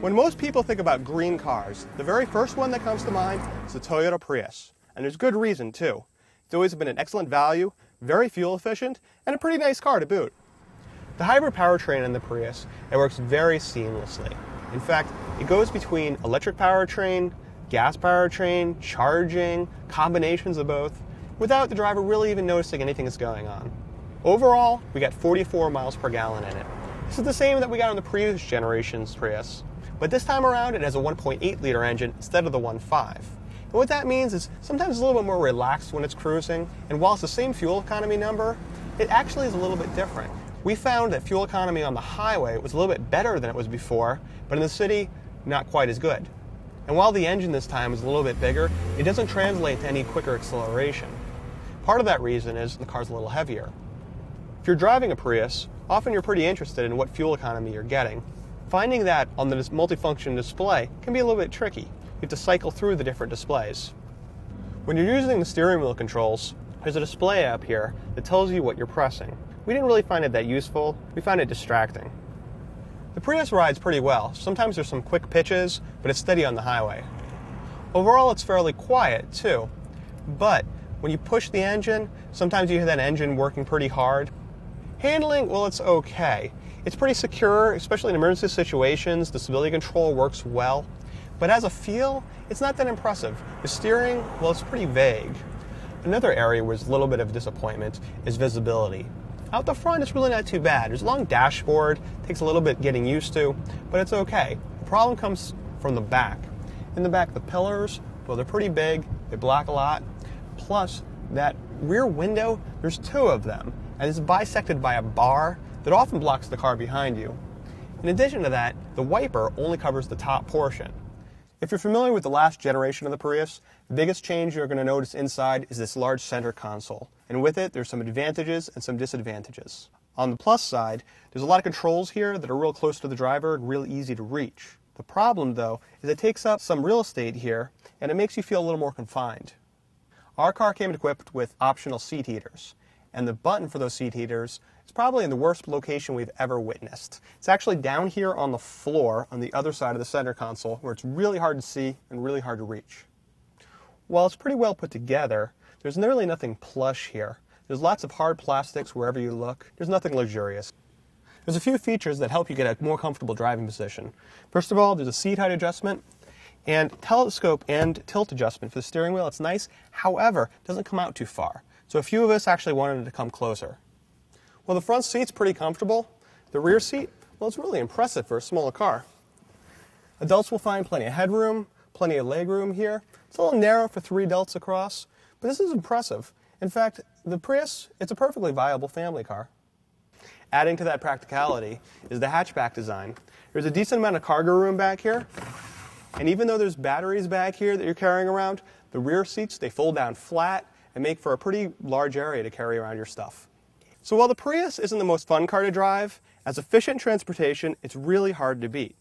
When most people think about green cars, the very first one that comes to mind is the Toyota Prius. And there's good reason, too. It's always been an excellent value, very fuel efficient, and a pretty nice car to boot. The hybrid powertrain in the Prius, it works very seamlessly. In fact, it goes between electric powertrain, gas powertrain, charging, combinations of both, without the driver really even noticing anything is going on. Overall, we got 44 miles per gallon in it. This is the same that we got on the previous generation's Prius, but this time around it has a 1.8-liter engine instead of the 1.5. And what that means is sometimes it's a little bit more relaxed when it's cruising, and while it's the same fuel economy number, it actually is a little bit different. We found that fuel economy on the highway was a little bit better than it was before, but in the city, not quite as good. And while the engine this time is a little bit bigger, it doesn't translate to any quicker acceleration. Part of that reason is the car's a little heavier. If you're driving a Prius, often you're pretty interested in what fuel economy you're getting. Finding that on the multifunction display can be a little bit tricky. You have to cycle through the different displays. When you're using the steering wheel controls, there's a display up here that tells you what you're pressing. We didn't really find it that useful. We found it distracting. The Prius rides pretty well. Sometimes there's some quick pitches, but it's steady on the highway. Overall, it's fairly quiet too. But when you push the engine, sometimes you hear that engine working pretty hard. Handling, well, it's okay. It's pretty secure, especially in emergency situations. The stability control works well. But as a feel, it's not that impressive. The steering, well, it's pretty vague. Another area where there's a little bit of disappointment is visibility. Out the front, it's really not too bad. There's a long dashboard, takes a little bit getting used to, but it's okay. The problem comes from the back. In the back, the pillars, well, they're pretty big, they block a lot. Plus, that rear window, there's two of them, and it's bisected by a bar that often blocks the car behind you. In addition to that, the wiper only covers the top portion. If you're familiar with the last generation of the Prius, the biggest change you're going to notice inside is this large center console. And with it, there's some advantages and some disadvantages. On the plus side, there's a lot of controls here that are real close to the driver and real easy to reach. The problem, though, is it takes up some real estate here, and it makes you feel a little more confined. Our car came equipped with optional seat heaters, and the button for those seat heaters is probably in the worst location we've ever witnessed. It's actually down here on the floor on the other side of the center console, where it's really hard to see and really hard to reach. While it's pretty well put together, there's really nothing plush here. There's lots of hard plastics wherever you look. There's nothing luxurious. There's a few features that help you get a more comfortable driving position. First of all, there's a seat height adjustment and telescope and tilt adjustment for the steering wheel. It's nice, however, it doesn't come out too far. So a few of us actually wanted it to come closer. Well, the front seat's pretty comfortable. The rear seat, well, it's really impressive for a smaller car. Adults will find plenty of headroom, plenty of legroom here. It's a little narrow for 3 adults across, but this is impressive. In fact, the Prius, it's a perfectly viable family car. Adding to that practicality is the hatchback design. There's a decent amount of cargo room back here, and even though there's batteries back here that you're carrying around, the rear seats, they fold down flat and make for a pretty large area to carry around your stuff. So while the Prius isn't the most fun car to drive, as efficient transportation, it's really hard to beat.